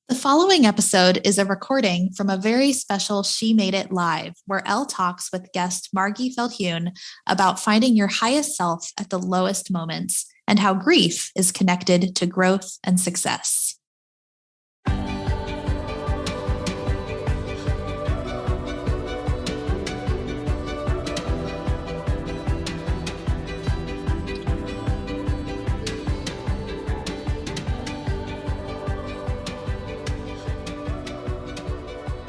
The following episode is a recording from a very special She Made It Live, where Elle talks with guest Margy Feldhuhn about finding your highest self at the lowest moments and how grief is connected to growth and success.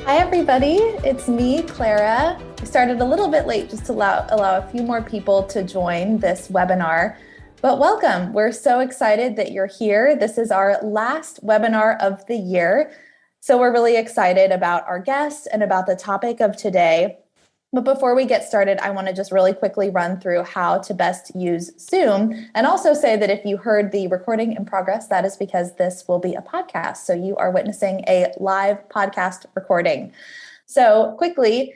Hi, everybody. It's me, Clara. I started a little bit late just to allow a few more people to join this webinar, but welcome. We're so excited that you're here. This is our last webinar of the year. So we're really excited about our guests and about the topic of today. But before we get started, I want to just really quickly run through how to best use Zoom, and also say that if you heard the recording in progress, that is because this will be a podcast. So you are witnessing a live podcast recording. So quickly,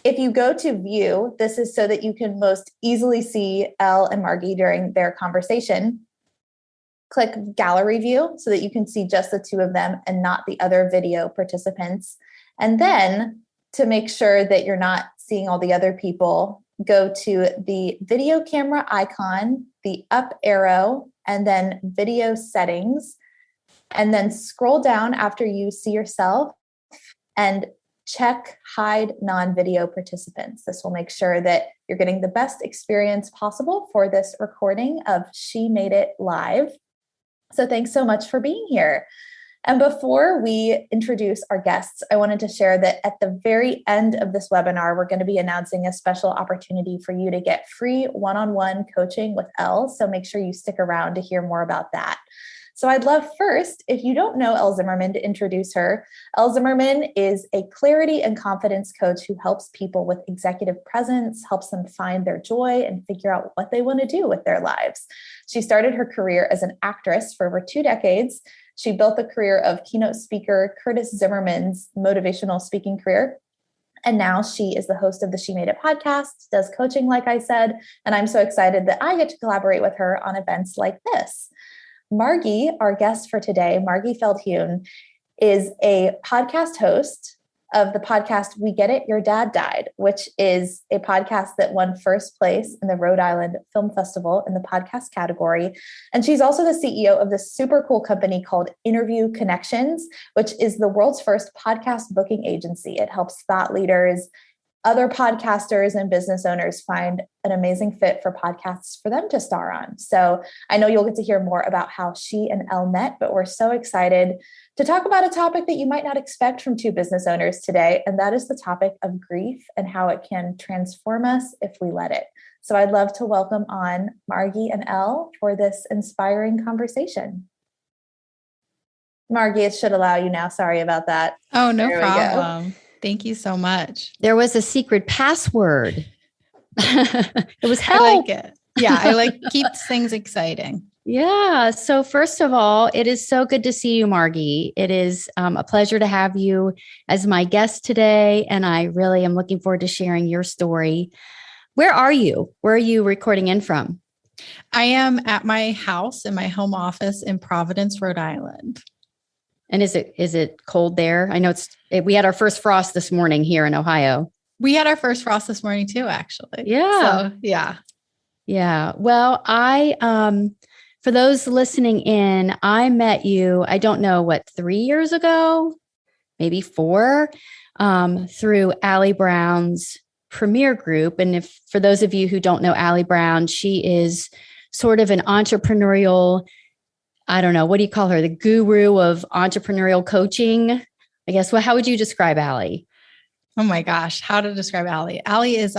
if you go to view, this is so that you can most easily see Elle and Margy during their conversation. Click gallery view so that you can see just the two of them and not the other video participants. And then to make sure that you're not seeing all the other people, go to the video camera icon, the up arrow, and then video settings, and then scroll down after you see yourself and check hide non-video participants. This will make sure that you're getting the best experience possible for this recording of She Made It Live. So thanks so much for being here. And before we introduce our guests, I wanted to share that at the very end of this webinar, we're going to be announcing a special opportunity for you to get free one-on-one coaching with Elle. So make sure you stick around to hear more about that. So I'd love first, if you don't know Elle Zimmerman, to introduce her. Elle Zimmerman is a clarity and confidence coach who helps people with executive presence, helps them find their joy and figure out what they want to do with their lives. She started her career as an actress for over 2 decades. She built the career of keynote speaker Curtis Zimmerman's motivational speaking career. And now she is the host of the She Made It podcast, does coaching, like I said, and I'm so excited that I get to collaborate with her on events like this. Margy, our guest for today, Margy Feldhuhn, is a podcast host of the podcast We Get It, Your Dad Died, which is a podcast that won first place in the Rhode Island Film Festival in the podcast category. And she's also the CEO of this super cool company called Interview Connections, which is the world's first podcast booking agency. It helps thought leaders, other podcasters, and business owners find an amazing fit for podcasts for them to star on. So I know you'll get to hear more about how she and Elle met, but we're so excited to talk about a topic that you might not expect from 2 business owners today, and that is the topic of grief and how it can transform us if we let it. So I'd love to welcome on Margy and Elle for this inspiring conversation. Margy, it should allow you now. Sorry about that. Oh, no problem. Thank you so much. There was a secret password. It was help. I like it. Yeah, I keeps things exciting. Yeah. So first of all, it is so good to see you, Margy. It is a pleasure to have you as my guest today. And I really am looking forward to sharing your story. Where are you? Where are you recording in from? I am at my house in my home office in Providence, Rhode Island. And is it cold there? I know we had our first frost this morning here in Ohio. We had our first frost this morning too, actually. Yeah. So, yeah. Yeah. Well, for those listening in, I met you, I don't know 3 years ago, maybe 4, through Allie Brown's Premier Group. And for those of you who don't know Allie Brown, she is sort of an entrepreneurial, I don't know, what do you call her? The guru of entrepreneurial coaching, I guess. Well, how would you describe Allie? Oh my gosh, how to describe Allie? Allie is,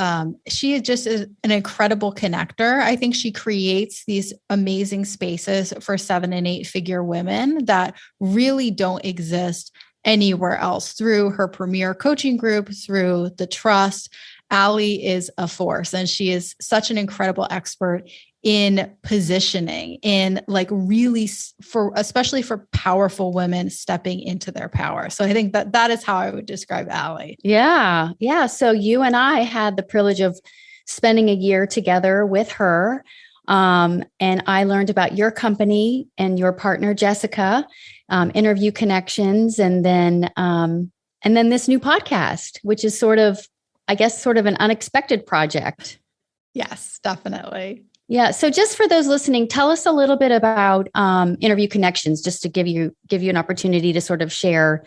she is just an incredible connector. I think she creates these amazing spaces for 7 and 8 figure women that really don't exist anywhere else. Through her Premier coaching group, through the trust, Allie is a force, and she is such an incredible expert in positioning, in really especially for powerful women stepping into their power. So I think that is how I would describe Allie. Yeah. Yeah. So you and I had the privilege of spending a year together with her. And I learned about your company and your partner, Jessica, Interview Connections, and then this new podcast, which is sort of an unexpected project. Yes, definitely. Yeah. So just for those listening, tell us a little bit about Interview Connections, just to give you an opportunity to sort of share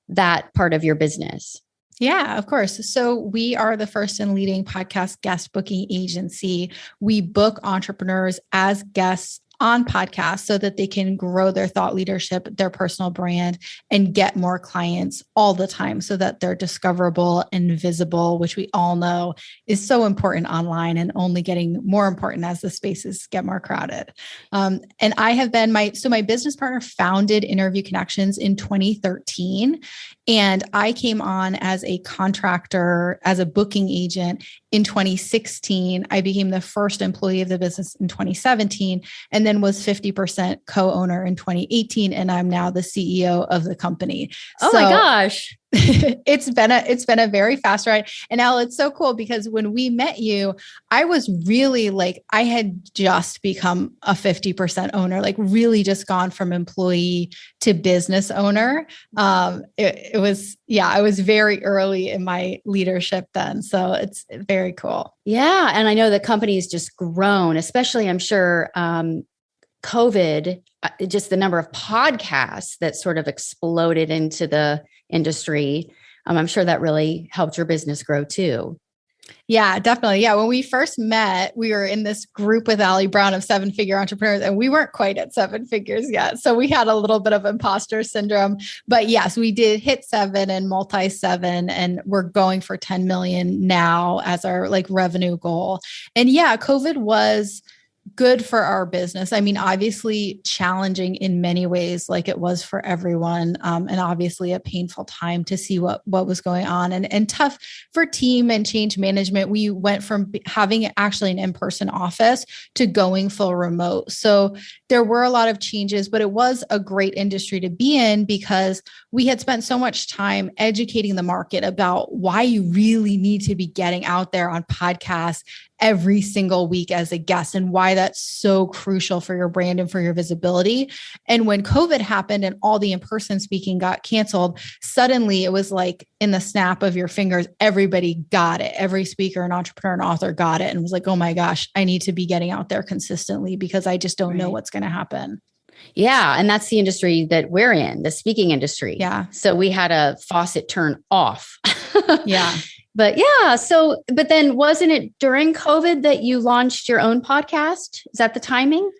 that part of your business. Yeah, of course. So we are the first and leading podcast guest booking agency. We book entrepreneurs as guests on podcasts so that they can grow their thought leadership, their personal brand, and get more clients all the time so that they're discoverable and visible, which we all know is so important online and only getting more important as the spaces get more crowded. And I have been my business partner founded Interview Connections in 2013. And I came on as a contractor, as a booking agent in 2016. I became the first employee of the business in 2017, and then was 50% co-owner in 2018. And I'm now the CEO of the company. Oh my gosh. It's been a very fast ride. And Al, it's so cool because when we met you, I was really I had just become a 50% owner, really just gone from employee to business owner. I was very early in my leadership then. So it's very cool. Yeah. And I know the company has just grown, especially I'm sure, COVID, just the number of podcasts that sort of exploded into the industry. I'm sure that really helped your business grow too. Yeah, definitely. Yeah. When we first met, we were in this group with Allie Brown of 7-figure entrepreneurs, and we weren't quite at 7 figures yet. So we had a little bit of imposter syndrome, but yes, we did hit 7 and multi-7, and we're going for 10 million now as our revenue goal. And yeah, COVID was good for our business. I mean, obviously challenging in many ways, like it was for everyone. And obviously a painful time to see what was going on, and tough for team and change management. We went from having actually an in-person office to going full remote. So there were a lot of changes, but it was a great industry to be in because we had spent so much time educating the market about why you really need to be getting out there on podcasts every single week as a guest, and why that's so crucial for your brand and for your visibility. And when COVID happened and all the in-person speaking got canceled, suddenly it was like in the snap of your fingers, everybody got it. Every speaker and entrepreneur and author got it and was like, oh my gosh, I need to be getting out there consistently because I just don't know what's going to happen. Yeah. And that's the industry that we're in, the speaking industry. Yeah. So we had a faucet turn off. Yeah. But yeah, but then wasn't it during COVID that you launched your own podcast? Is that the timing?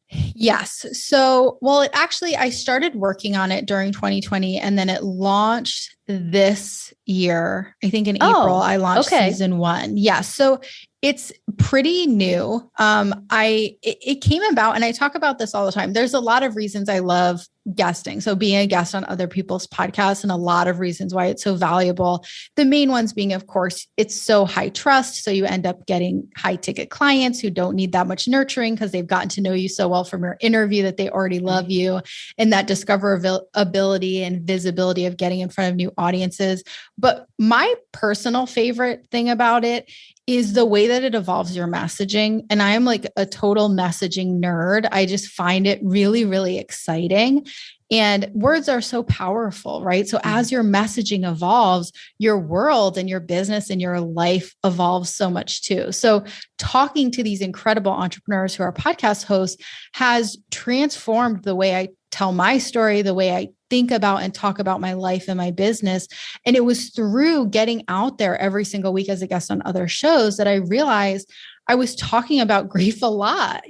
Yes. So, I started working on it during 2020, and then it launched this year. I think in April, I launched season 1. Yeah. So it's pretty new. It came about, and I talk about this all the time. There's a lot of reasons I love guesting. So being a guest on other people's podcasts, and a lot of reasons why it's so valuable. The main ones being, of course, it's so high trust. So you end up getting high ticket clients who don't need that much nurturing because they've gotten to know you so well from your interview that they already love you, and that discoverability and visibility of getting in front of new audiences. But my personal favorite thing about it is the way that it evolves your messaging. And I am like a total messaging nerd. I just find it really, really exciting. And words are so powerful, right? So as your messaging evolves, your world and your business and your life evolves so much too. So talking to these incredible entrepreneurs who are podcast hosts has transformed the way I tell my story, the way I think about and talk about my life and my business. And it was through getting out there every single week as a guest on other shows that I realized I was talking about grief a lot,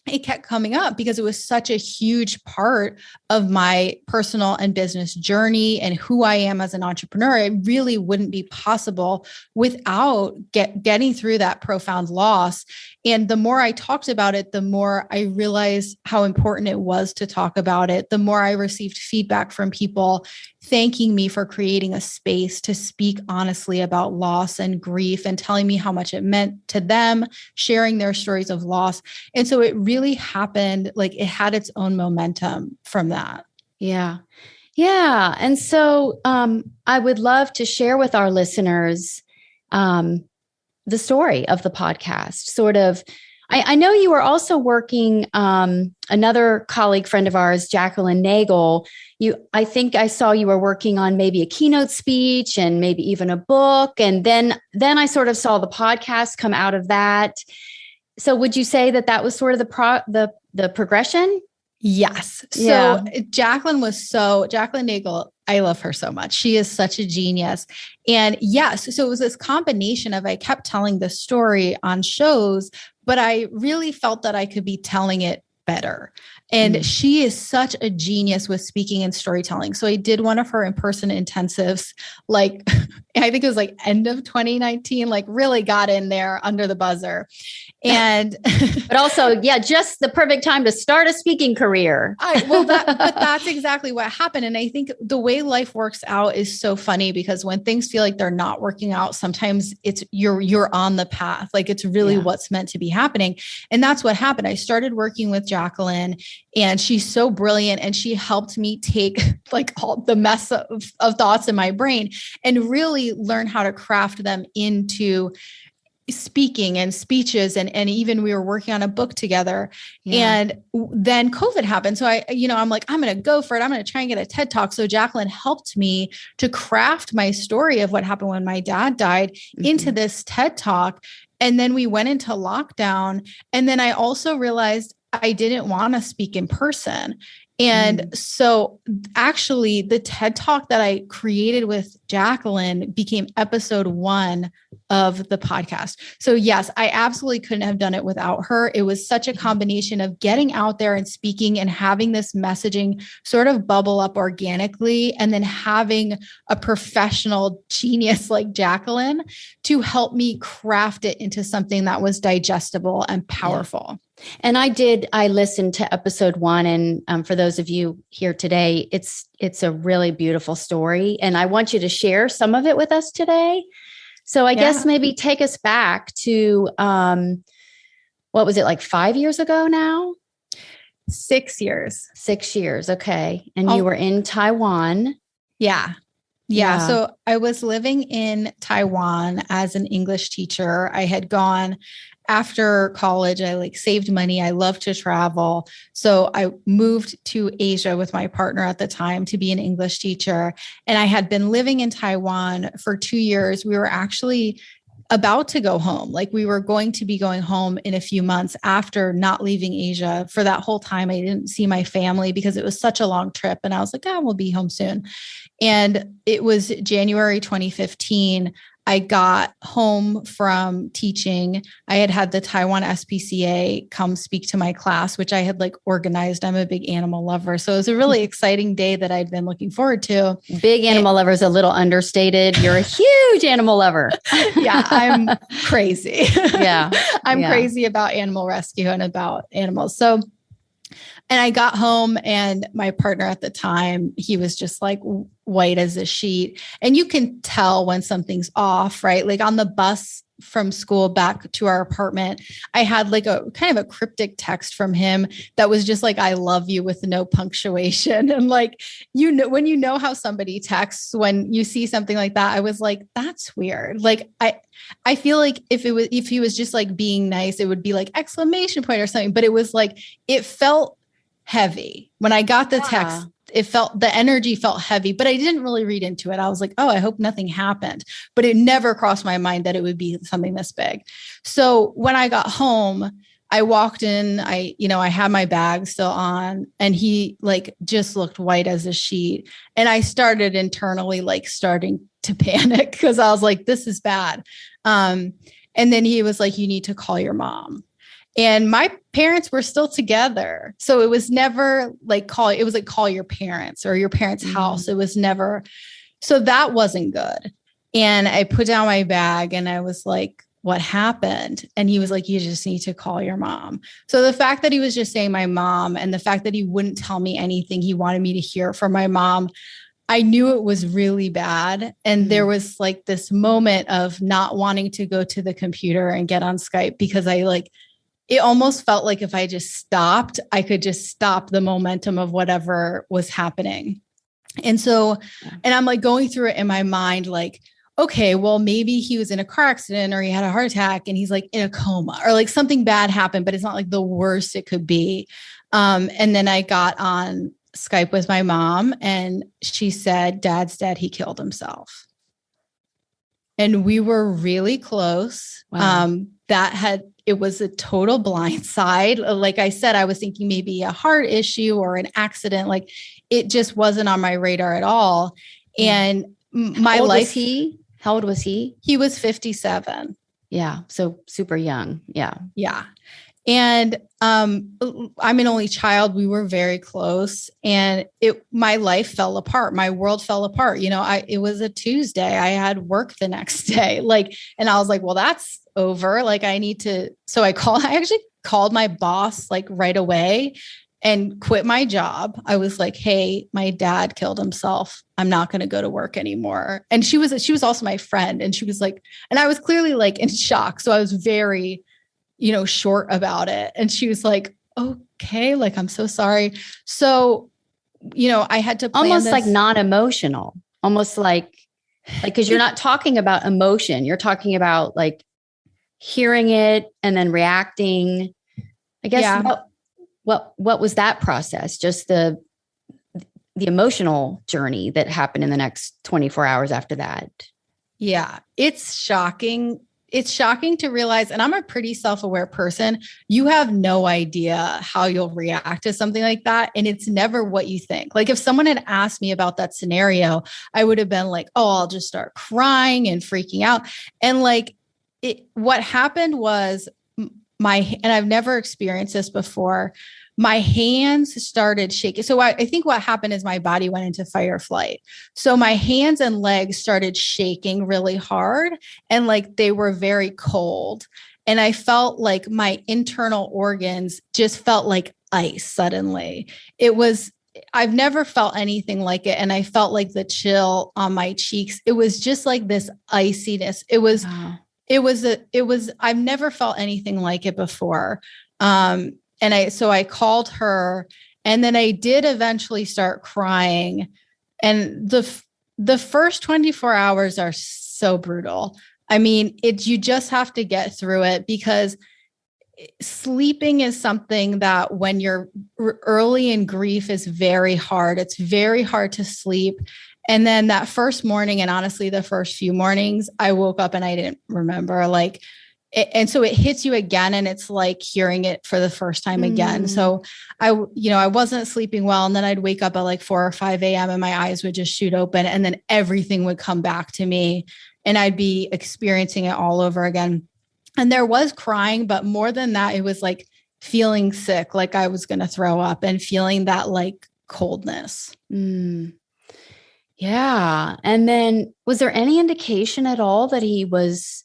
it kept coming up because it was such a huge part of my personal and business journey and who I am as an entrepreneur. It really wouldn't be possible without getting through that profound loss. And the more I talked about it, the more I realized how important it was to talk about it. The more I received feedback from people thanking me for creating a space to speak honestly about loss and grief, and telling me how much it meant to them, sharing their stories of loss. And so it really happened, it had its own momentum from that. Yeah. Yeah. And so I would love to share with our listeners the story of the podcast. Sort of, I know you were also working, another colleague friend of ours, Jacqueline Nagel. I think I saw you were working on maybe a keynote speech and maybe even a book. And then I sort of saw the podcast come out of that. So would you say that was sort of the progression? Yes. So Jacqueline Nagel, I love her so much. She is such a genius. And yes, so it was this combination of, I kept telling the story on shows, but I really felt that I could be telling it better. And she is such a genius with speaking and storytelling. So I did one of her in-person intensives, like, I think it was like end of 2019, like really got in there under the buzzer. And, but also, just the perfect time to start a speaking career. But that's exactly what happened. And I think the way life works out is so funny, because when things feel like they're not working out, sometimes it's you're on the path. Like it's really what's meant to be happening. And that's what happened. I started working with Jacqueline, and she's so brilliant. And she helped me take like all the mess of thoughts in my brain and really learn how to craft them into speaking and speeches. And even we were working on a book together. And then COVID happened. So I'm like, I'm going to go for it. I'm going to try and get a TED Talk. So Jacqueline helped me to craft my story of what happened when my dad died into this TED Talk. And then we went into lockdown. And then I also realized I didn't want to speak in person. And so actually the TED Talk that I created with Jacqueline became episode 1 of the podcast. So yes, I absolutely couldn't have done it without her. It was such a combination of getting out there and speaking and having this messaging sort of bubble up organically, and then having a professional genius like Jacqueline to help me craft it into something that was digestible and powerful. And I listened to episode 1. And for those of you here today, it's a really beautiful story. And I want you to share some of it with us today. So I guess maybe take us back to, what was it, like 5 years ago now? 6 years. 6 years. Okay. And you were in Taiwan. Yeah. So I was living in Taiwan as an English teacher. I had gone after college. I saved money. I love to travel. So I moved to Asia with my partner at the time to be an English teacher. And I had been living in Taiwan for 2 years. We were actually about to go home. We were going to be going home in a few months after not leaving Asia. For that whole time, I didn't see my family because it was such a long trip. And I was like, we'll be home soon. And it was January 2015. I got home from teaching. I had the Taiwan SPCA come speak to my class, which I had organized. I'm a big animal lover. So it was a really exciting day that I'd been looking forward to. Big animal lover is a little understated. You're a huge animal lover. Yeah, I'm crazy. I'm Yeah. crazy about animal rescue and about animals. So, and I got home, and my partner at the time, he was just white as a sheet. And you can tell when something's off, right? On the bus from school back to our apartment, I had a kind of a cryptic text from him that was just I love you with no punctuation. And when you know how somebody texts, when you see something like that, I was like, that's weird. I feel like if he was just being nice, it would be exclamation point or something. But it was it felt heavy. When I got the text, the energy felt heavy, but I didn't really read into it. I was like, oh, I hope nothing happened. But it never crossed my mind that it would be something this big. So when I got home, I walked in, I had my bag still on, and he just looked white as a sheet. And I started internally starting to panic because I was like, this is bad. And then he was like, you need to call your mom. And my parents were still together. So it was never call your parents or your parents' house. It was never. So that wasn't good. And I put down my bag and I was like, what happened? And he was like, you just need to call your mom. So the fact that he was just saying my mom, and the fact that he wouldn't tell me anything he wanted me to hear from my mom, I knew it was really bad. And there was this moment of not wanting to go to the computer and get on Skype because it almost felt like if I just stopped, I could just stop the momentum of whatever was happening. And so, and I'm going through it in my mind, okay, well, maybe he was in a car accident or he had a heart attack and he's like in a coma or like something bad happened, but it's not like the worst it could be. And then I got on Skype with my mom and she said, Dad's dead. He killed himself. And we were really close. Wow. It was a total blindside. Like I said, I was thinking maybe a heart issue or an accident. Like it just wasn't on my radar at all. And my life. How old was he? He was 57. Yeah. So super young. Yeah. Yeah. And I'm an only child. We were very close and my life fell apart. My world fell apart. It was a Tuesday. I had work the next day. And I was like, well, that's over. Like so I actually called my boss like right away and quit my job. I was like, hey, my dad killed himself. I'm not going to go to work anymore. And she was also my friend. And she was like, and I was clearly like in shock. So I was very, short about it. And she was like, okay, like, I'm so sorry. So, I had to plan almost this. like non-emotional, almost like, cause you're not talking about emotion. You're talking about like hearing it and then reacting. I guess Yeah. what was that process? Just the emotional journey that happened in the next 24 hours after that. Yeah, it's shocking. It's shocking to realize, and I'm a pretty self-aware person, you have no idea how you'll react to something like that. And it's never what you think. Like if someone had asked me about that scenario, I would have been like, oh, I'll just start crying and freaking out. And like what happened was and I've never experienced this before, my hands started shaking. So I think what happened is my body went into fight or flight. So my hands and legs started shaking really hard and like they were very cold. And I felt like my internal organs just felt like ice suddenly. I've never felt anything like it. And I felt like the chill on my cheeks. It was just like this iciness. I've never felt anything like it before. So I called her and then I did eventually start crying. And the first 24 hours are so brutal. I mean, you just have to get through it because sleeping is something that when you're early in grief is very hard. It's very hard to sleep. And then that first morning, and honestly, the first few mornings, I woke up and I didn't remember and so it hits you again and it's like hearing it for the first time again. So I wasn't sleeping well. And then I'd wake up at like 4 or 5 a.m. and my eyes would just shoot open and then everything would come back to me and I'd be experiencing it all over again. And there was crying, but more than that, it was like feeling sick, like I was going to throw up and feeling that like coldness. Yeah. And then was there any indication at all that he was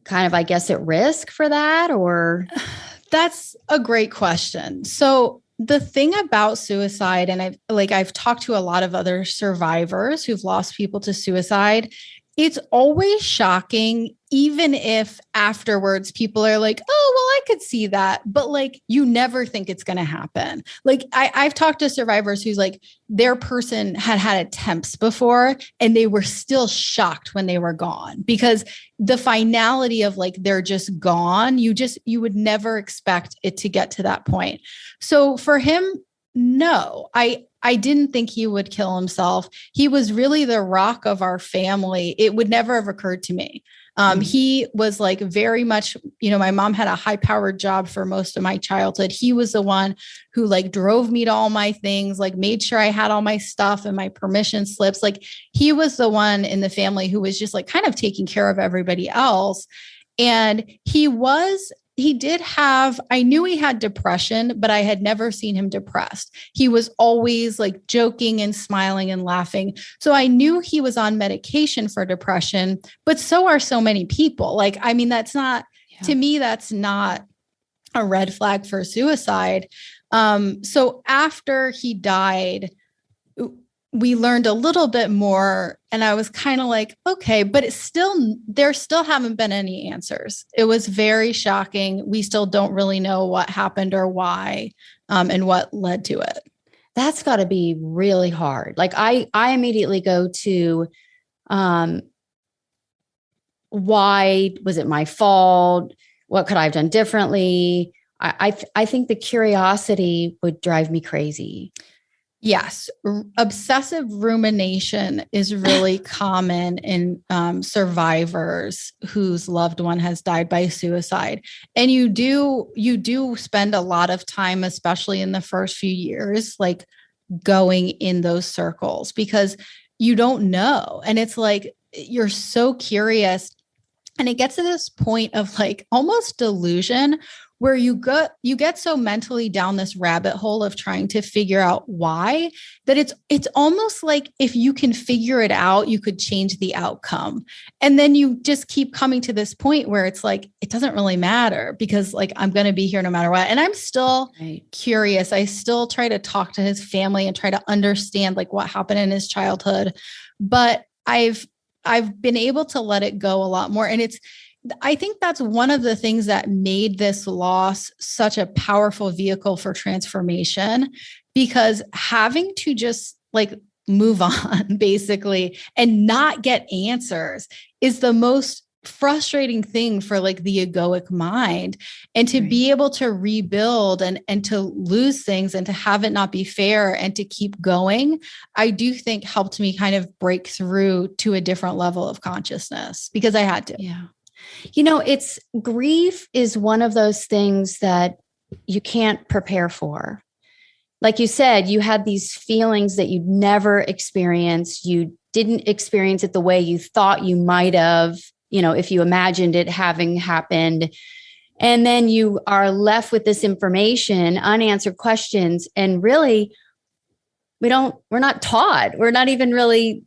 kind of, I guess, at risk for that or? That's a great question. So the thing about suicide, and I've talked to a lot of other survivors who've lost people to suicide. It's always shocking, even if afterwards people are like, oh, well, I could see that. But like, you never think it's going to happen. Like I've talked to survivors who's like, their person had attempts before and they were still shocked when they were gone because the finality of like, they're just gone. You would never expect it to get to that point. So for him, no, I didn't think he would kill himself. He was really the rock of our family. It would never have occurred to me. He was like very much, my mom had a high powered job for most of my childhood. He was the one who like drove me to all my things, like made sure I had all my stuff and my permission slips. Like he was the one in the family who was just like kind of taking care of everybody else. And I knew he had depression, but I had never seen him depressed. He was always like joking and smiling and laughing. So I knew he was on medication for depression, but so are so many people. Like, I mean, to me, that's not a red flag for suicide. So after he died, we learned a little bit more and I was kind of like, okay, but there still haven't been any answers. It was very shocking. We still don't really know what happened or why, and what led to it. That's got to be really hard. Like I immediately go to Why was it my fault? What could I have done differently? I think the curiosity would drive me crazy. Yes. Obsessive rumination is really common in survivors whose loved one has died by suicide. And you do spend a lot of time, especially in the first few years, like going in those circles because you don't know. And it's like, you're so curious. And it gets to this point of like almost delusion where you get so mentally down this rabbit hole of trying to figure out why that it's almost like if you can figure it out, you could change the outcome. And then you just keep coming to this point where it's like, it doesn't really matter because like, I'm going to be here no matter what. And I'm still curious. I still try to talk to his family and try to understand like what happened in his childhood. But I've been able to let it go a lot more. And I think that's one of the things that made this loss such a powerful vehicle for transformation, because having to just like move on basically and not get answers is the most frustrating thing for like the egoic mind. And to be able to rebuild and to lose things and to have it not be fair and to keep going, I do think helped me kind of break through to a different level of consciousness because I had to. Yeah. You know, grief is one of those things that you can't prepare for. Like you said, you had these feelings that you'd never experienced. You didn't experience it the way you thought you might have, you know, if you imagined it having happened. And then you are left with this information, unanswered questions. And really, we're not taught. We're not even really,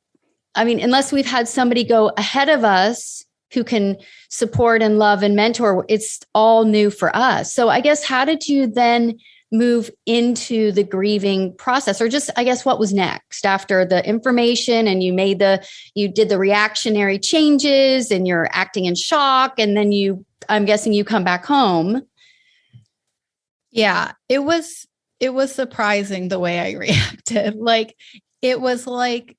unless we've had somebody go ahead of us who can support and love and mentor, it's all new for us. So I guess, how did you then move into the grieving process? Or just, I guess, what was next after the information and you did the reactionary changes and you're acting in shock. And then I'm guessing you come back home. Yeah, it was surprising the way I reacted. Like, it was like,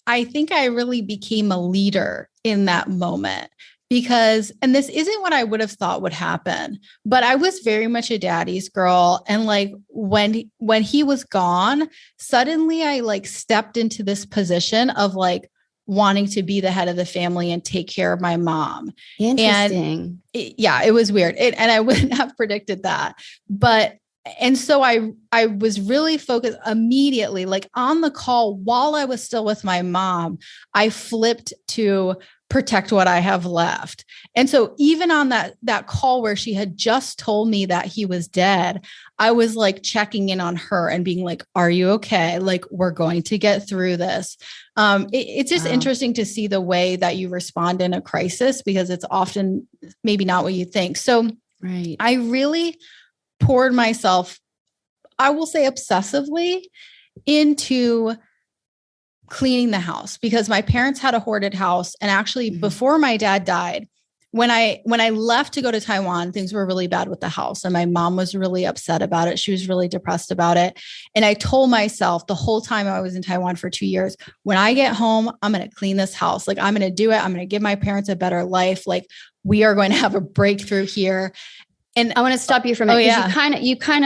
I think I really became a leader in that moment because, and this isn't what I would have thought would happen, but I was very much a daddy's girl. And like, when he was gone, suddenly I like stepped into this position of like wanting to be the head of the family and take care of my mom. Interesting. And it was weird. And I wouldn't have predicted that, and so I was really focused immediately, like on the call while I was still with my mom, I flipped to protect what I have left. And so even on that call where she had just told me that he was dead, I was like checking in on her and being like, are you okay? Like, we're going to get through this. It's just interesting to see the way that you respond in a crisis because it's often maybe not what you think. So I really poured myself, I will say obsessively, into cleaning the house because my parents had a hoarded house. And actually before my dad died, when I left to go to Taiwan, things were really bad with the house and my mom was really upset about it. She was really depressed about it. And I told myself the whole time I was in Taiwan for 2 years, when I get home, I'm going to clean this house. Like, I'm going to do it. I'm going to give my parents a better life. Like, we are going to have a breakthrough here. And I want to stop you for a minute. You kind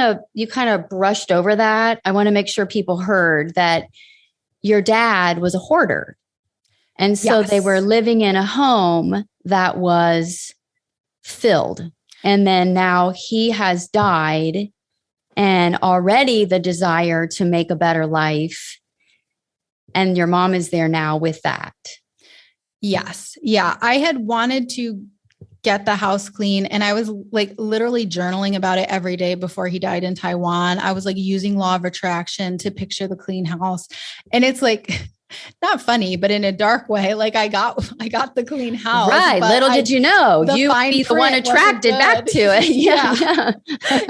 of brushed over that. I want to make sure people heard that your dad was a hoarder. And so they were living in a home that was filled. And then now he has died, and already the desire to make a better life. And your mom is there now with that. Yes. Yeah. I had wanted to get the house clean. And I was like literally journaling about it every day before he died in Taiwan. I was like using law of attraction to picture the clean house. And it's like, not funny, but in a dark way, like I got the clean house. Right. Little did you know, you'd be the one attracted back to it. Yeah.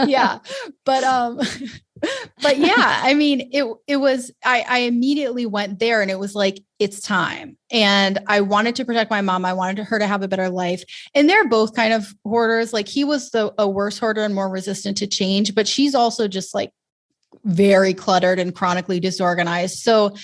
Yeah. But yeah, I mean, it was, I immediately went there and it was like, it's time. And I wanted to protect my mom. I wanted her to have a better life. And they're both kind of hoarders. Like, he was a worse hoarder and more resistant to change, but she's also just like very cluttered and chronically disorganized. So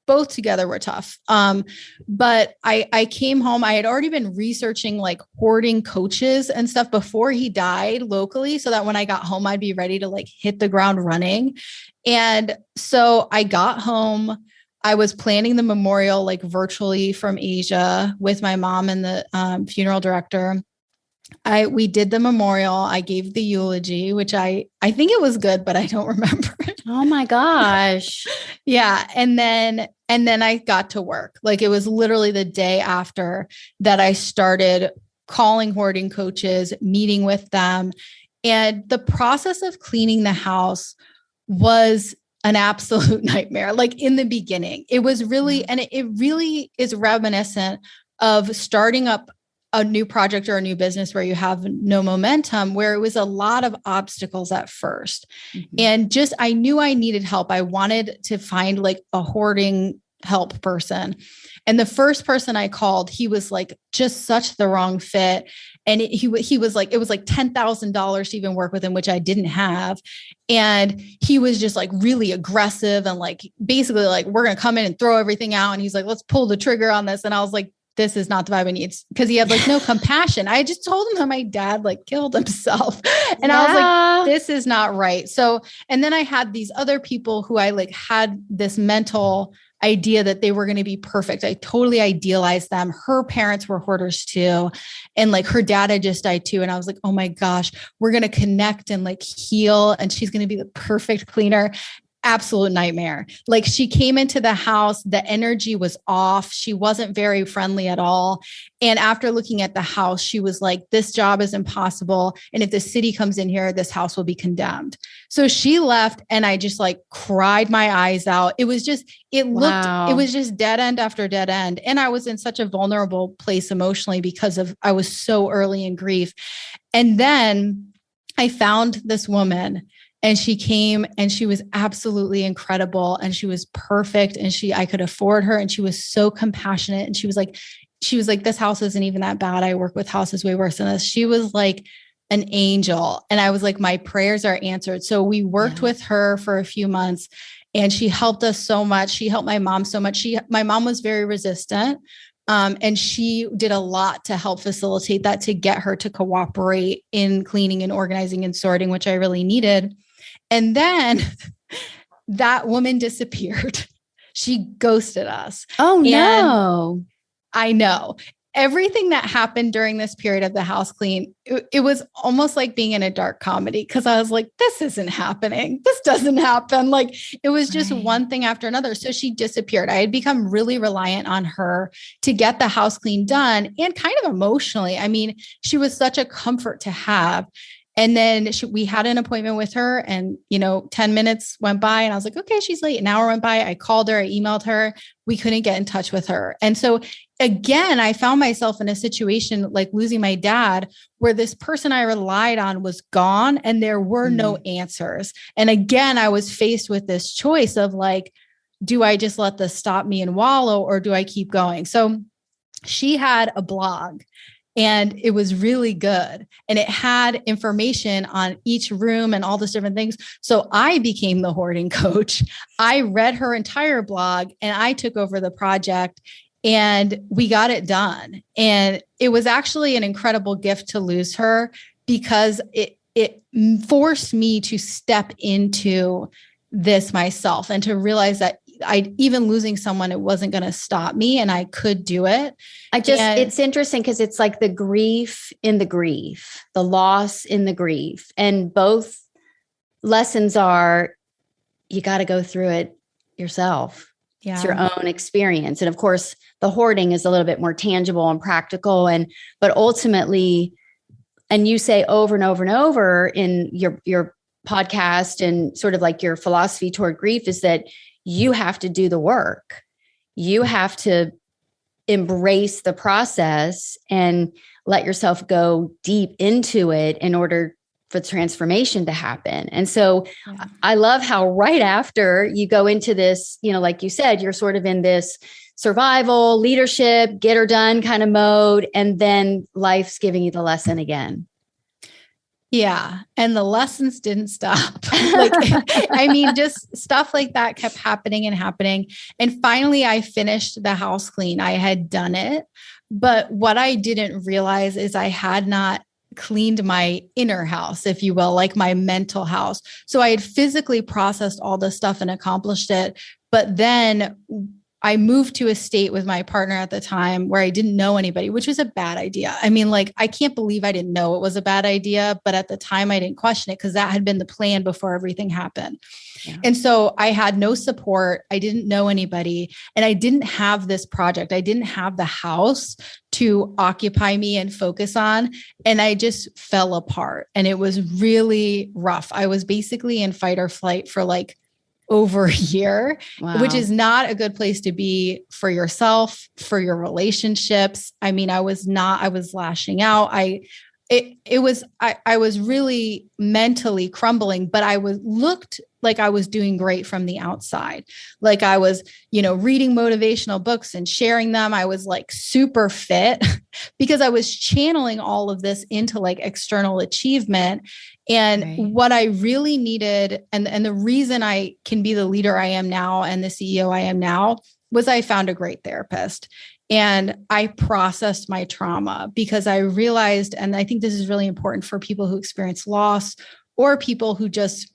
both together were tough. But I came home, I had already been researching like hoarding coaches and stuff before he died locally, so that when I got home, I'd be ready to like hit the ground running. And so I got home, I was planning the memorial like virtually from Asia with my mom and the funeral director. We did the memorial. I gave the eulogy, which I think it was good, but I don't remember it. Oh my gosh. Yeah. And then I got to work. Like it was literally the day after that I started calling hoarding coaches, meeting with them. And the process of cleaning the house was an absolute nightmare. Like in the beginning, it was really, and it really is reminiscent of starting up a new project or a new business where you have no momentum, where it was a lot of obstacles at first. Mm-hmm. And just, I knew I needed help. I wanted to find like a hoarding help person. And the first person I called, he was like just such the wrong fit. And he was like, it was like $10,000 to even work with him, which I didn't have. And he was just like really aggressive and like, basically like, we're going to come in and throw everything out. And he's like, let's pull the trigger on this. And I was like, this is not the vibe I need, because he had like no compassion. I just told him that my dad like killed himself. And I was like, this is not right. So, and then I had these other people who I like had this mental idea that they were going to be perfect. I totally idealized them. Her parents were hoarders too. And like her dad had just died too. And I was like, oh my gosh, we're going to connect and like heal. And she's going to be the perfect cleaner. Absolute nightmare. Like she came into the house, the energy was off. She wasn't very friendly at all. And after looking at the house, she was like, this job is impossible. And if the city comes in here, this house will be condemned. So she left and I just like cried my eyes out. It was just, it was just dead end after dead end. And I was in such a vulnerable place emotionally because I was so early in grief. And then I found this woman. And she came and she was absolutely incredible. And she was perfect. And I could afford her. And she was so compassionate. And she was like, this house isn't even that bad. I work with houses way worse than this. She was like an angel. And I was like, my prayers are answered. So we worked with her for a few months and she helped us so much. She helped my mom so much. My mom was very resistant. And she did a lot to help facilitate that, to get her to cooperate in cleaning and organizing and sorting, which I really needed. And then that woman disappeared. She ghosted us. Oh, no. I know. Everything that happened during this period of the house clean, it was almost like being in a dark comedy, because I was like, this isn't happening. This doesn't happen. Like it was just one thing after another. So she disappeared. I had become really reliant on her to get the house clean done, and kind of emotionally. I mean, she was such a comfort to have. And then we had an appointment with her and, 10 minutes went by and I was like, okay, she's late. An hour went by. I called her, I emailed her. We couldn't get in touch with her. And so again, I found myself in a situation like losing my dad, where this person I relied on was gone and there were no answers. And again, I was faced with this choice of like, do I just let this stop me and wallow, or do I keep going? So she had a blog. And it was really good. And it had information on each room and all these different things. So I became the hoarding coach. I read her entire blog and I took over the project and we got it done. And it was actually an incredible gift to lose her, because it forced me to step into this myself and to realize that even losing someone, it wasn't going to stop me and I could do it. It's interesting because it's like the grief in the grief, the loss in the grief. And both lessons are, you got to go through it yourself. Yeah. It's your own experience. And of course, the hoarding is a little bit more tangible and practical. But ultimately, and you say over and over and over in your podcast and sort of like your philosophy toward grief, is that you have to do the work. You have to embrace the process and let yourself go deep into it in order for transformation to happen. And so I love how right after you go into this, like you said, you're sort of in this survival, leadership, get her done kind of mode. And then life's giving you the lesson again. Yeah. And the lessons didn't stop. Like, I mean, just stuff like that kept happening and happening. And finally, I finished the house clean. I had done it. But what I didn't realize is I had not cleaned my inner house, if you will, like my mental house. So I had physically processed all this stuff and accomplished it. But then I moved to a state with my partner at the time where I didn't know anybody, which was a bad idea. I mean, like, I can't believe I didn't know it was a bad idea, but at the time I didn't question it because that had been the plan before everything happened. Yeah. And so I had no support. I didn't know anybody, and I didn't have this project. I didn't have the house to occupy me and focus on. And I just fell apart, and it was really rough. I was basically in fight or flight for like over a year, wow, which is not a good place to be for yourself, for your relationships. I mean, I was lashing out. I was really mentally crumbling, but looked like I was doing great from the outside. Like I was, reading motivational books and sharing them. I was like super fit because I was channeling all of this into like external achievement. And right, what I really needed, and the reason I can be the leader I am now and the CEO I am now, was I found a great therapist. And I processed my trauma because I realized, and I think this is really important for people who experience loss or people who just,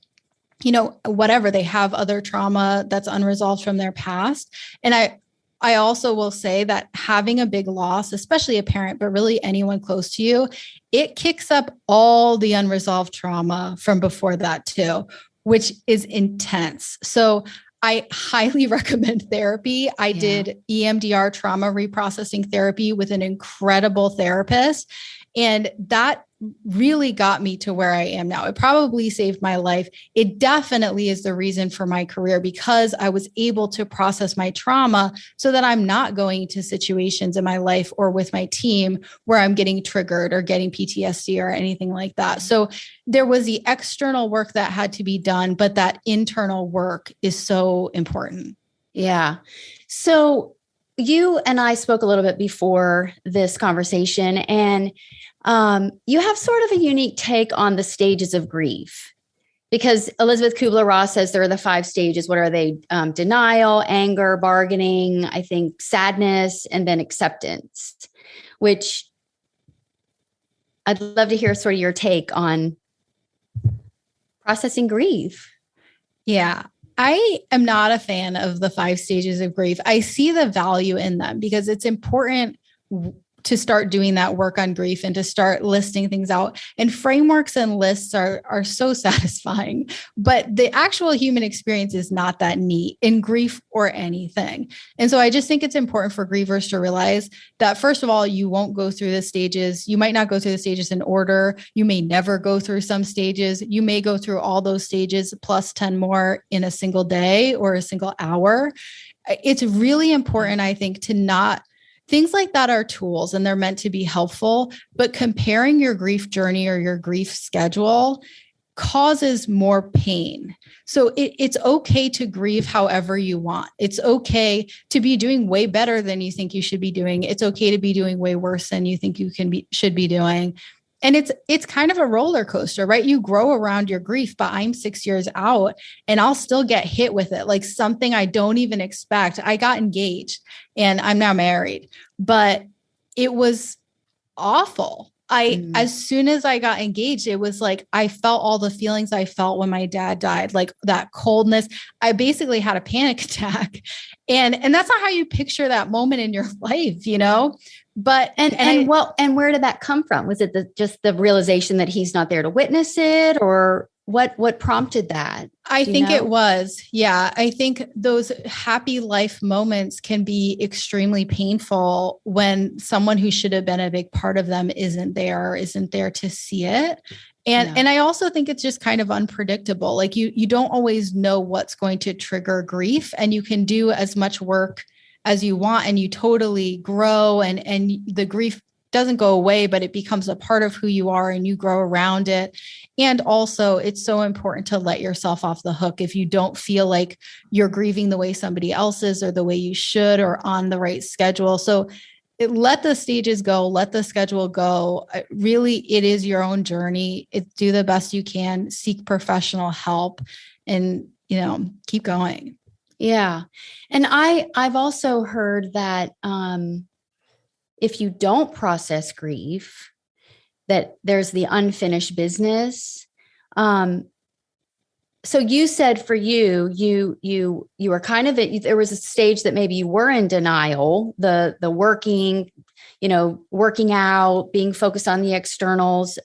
whatever, they have other trauma that's unresolved from their past. And I also will say that having a big loss, especially a parent, but really anyone close to you, it kicks up all the unresolved trauma from before that too, which is intense. So I highly recommend therapy. I did EMDR, trauma reprocessing therapy, with an incredible therapist. And that really got me to where I am now. It probably saved my life. It definitely is the reason for my career, because I was able to process my trauma so that I'm not going into situations in my life or with my team where I'm getting triggered or getting PTSD or anything like that. So there was the external work that had to be done, but that internal work is so important. Yeah. So you and I spoke a little bit before this conversation, and you have sort of a unique take on the stages of grief, because Elizabeth Kubler-Ross says there are the 5 stages. What are they? Denial, anger, bargaining, I think sadness, and then acceptance, which I'd love to hear sort of your take on processing grief. Yeah. I am not a fan of the 5 stages of grief. I see the value in them because it's important to start doing that work on grief and to start listing things out. And frameworks and lists are so satisfying, but the actual human experience is not that neat in grief or anything. And so I just think it's important for grievers to realize that, first of all, you won't go through the stages. You might not go through the stages in order. You may never go through some stages. You may go through all those stages plus 10 more in a single day or a single hour. It's really important, I think, to not. Things like that are tools and they're meant to be helpful, but comparing your grief journey or your grief schedule causes more pain. So it's okay to grieve however you want. It's okay to be doing way better than you think you should be doing. It's okay to be doing way worse than you think you should be doing. And it's kind of a roller coaster, right? You grow around your grief, but I'm 6 years out and I'll still get hit with it. Like something I don't even expect. I got engaged and I'm now married, but it was awful. As soon as I got engaged, it was like, I felt all the feelings I felt when my dad died, like that coldness. I basically had a panic attack. And that's not how you picture that moment in your life, But and where did that come from? Was it just the realization that he's not there to witness it, or what prompted that? I think it was. Yeah. I think those happy life moments can be extremely painful when someone who should have been a big part of them isn't there to see it. And I also think it's just kind of unpredictable. Like you don't always know what's going to trigger grief, and you can do as much work as you want and you totally grow and the grief doesn't go away, but it becomes a part of who you are and you grow around it. And also it's so important to let yourself off the hook if you don't feel like you're grieving the way somebody else is or the way you should or on the right schedule. So let the stages go, let the schedule go. Really, it is your own journey. Do the best you can, seek professional help, and, keep going. Yeah. And I've also heard that if you don't process grief, that there's the unfinished business. So you said for you were kind of there was a stage that maybe you were in denial, the working, working out, being focused on the externals.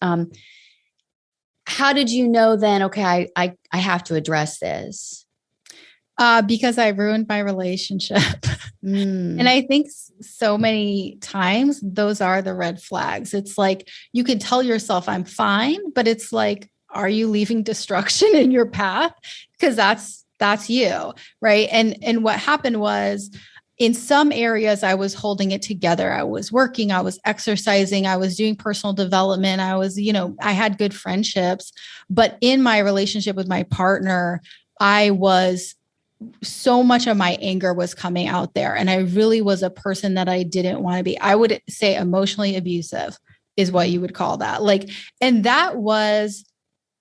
How did you know then, okay, I have to address this? Because I ruined my relationship. And I think so many times those are the red flags. It's like, you can tell yourself I'm fine, but it's like, are you leaving destruction in your path? Because that's you. Right. And what happened was, in some areas, I was holding it together. I was working, I was exercising, I was doing personal development. I had good friendships, but in my relationship with my partner, so much of my anger was coming out there. And I really was a person that I didn't want to be. I would say emotionally abusive is what you would call that. And that was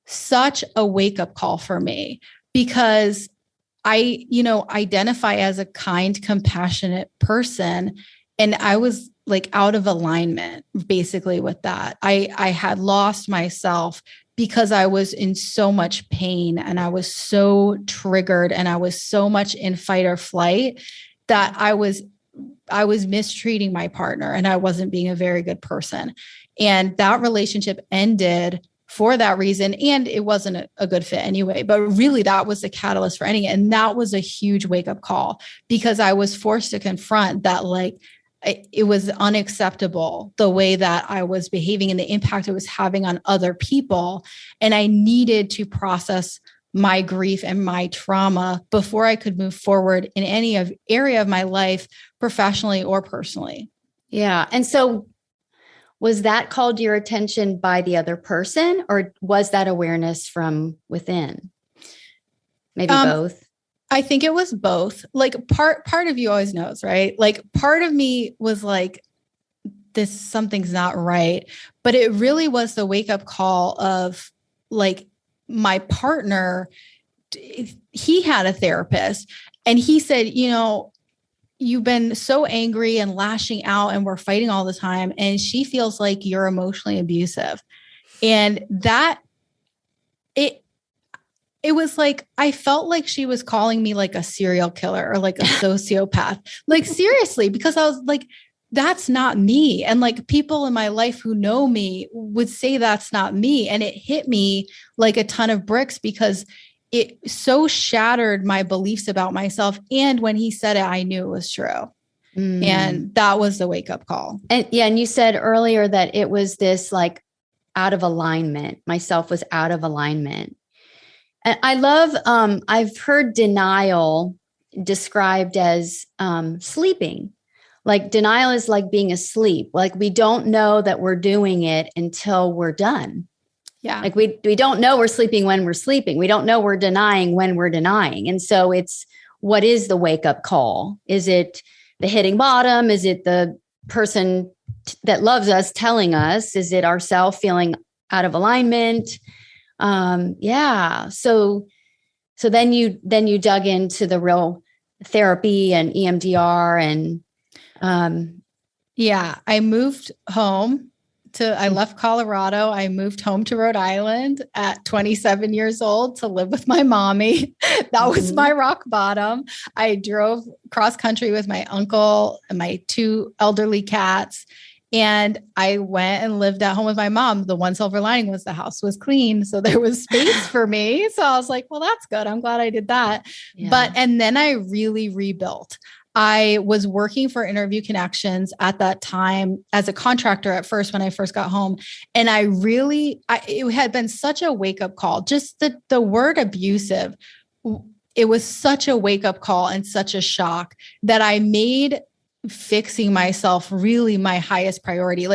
such a wake-up call for me, because I, identify as a kind, compassionate person. And I was out of alignment basically with that. I had lost myself because I was in so much pain and I was so triggered and I was so much in fight or flight that I was mistreating my partner and I wasn't being a very good person. And that relationship ended for that reason. And it wasn't a good fit anyway, but really that was the catalyst for ending it. And that was a huge wake-up call, because I was forced to confront that, it was unacceptable the way that I was behaving and the impact it was having on other people. And I needed to process my grief and my trauma before I could move forward in any area of my life, professionally or personally. Yeah. And so was that called to your attention by the other person, or was that awareness from within? Maybe both. I think it was both. Part of you always knows, right? Part of me was something's not right. But it really was the wake-up call of my partner. He had a therapist and he said, you've been so angry and lashing out and we're fighting all the time. And she feels like you're emotionally abusive. And that it was I felt like she was calling me a serial killer or a sociopath, seriously, because I was that's not me. And people in my life who know me would say that's not me. And it hit me like a ton of bricks, because it so shattered my beliefs about myself. And when he said it, I knew it was true. And that was the wake-up call. And and you said earlier that it was this out of alignment. Myself was out of alignment. And I love, I've heard denial described as sleeping. Denial is like being asleep. We don't know that we're doing it until we're done. Yeah. We don't know we're sleeping when we're sleeping. We don't know we're denying when we're denying. And so what is the wake-up call? Is it the hitting bottom? Is it the person that loves us telling us? Is it ourself feeling out of alignment? Yeah. So then you dug into the real therapy and EMDR and, yeah, I moved home I left Colorado. I moved home to Rhode Island at 27 years old to live with my mommy. That was my rock bottom. I drove cross country with my uncle and my 2 elderly cats. And I went and lived at home with my mom. The one silver lining was the house was clean. So there was space for me. So I was like, well, that's good. I'm glad I did that. Yeah. And then I really rebuilt. I was working for Interview Connections at that time as a contractor at first when I first got home. And it had been such a wake-up call. Just the word abusive, it was such a wake-up call and such a shock that I made fixing myself really my highest priority.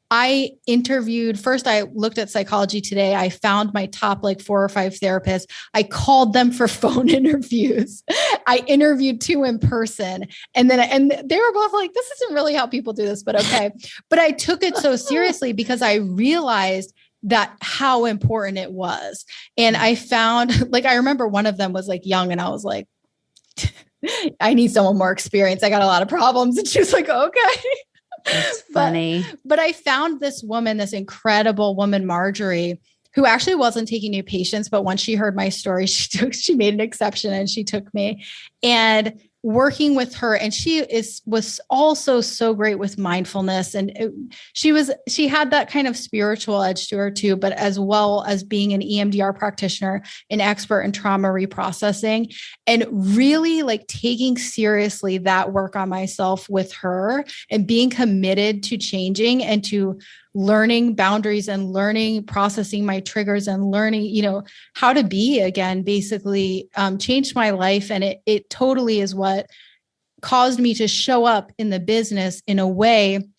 I interviewed first, I looked at Psychology Today. I found my top 4 or 5 therapists. I called them for phone interviews I interviewed 2 in person, and they were both like, this isn't really how people do this, but okay. But I took it so seriously because I realized that how important it was. And I found, like, I remember one of them was like young, and I was like, I need someone more experienced. I got a lot of problems. And she was like, okay. That's funny. But I found this woman, this incredible woman, Marjorie, who actually wasn't taking new patients. But once she heard my story, she made an exception and she took me. And working with her, and she was also so great with mindfulness. And she had that kind of spiritual edge to her too, but as well as being an EMDR practitioner, an expert in trauma reprocessing, and really like taking seriously that work on myself with her and being committed to changing and to learning boundaries and learning, processing my triggers and learning, how to be again, basically changed my life. And it totally is what caused me to show up in the business in a way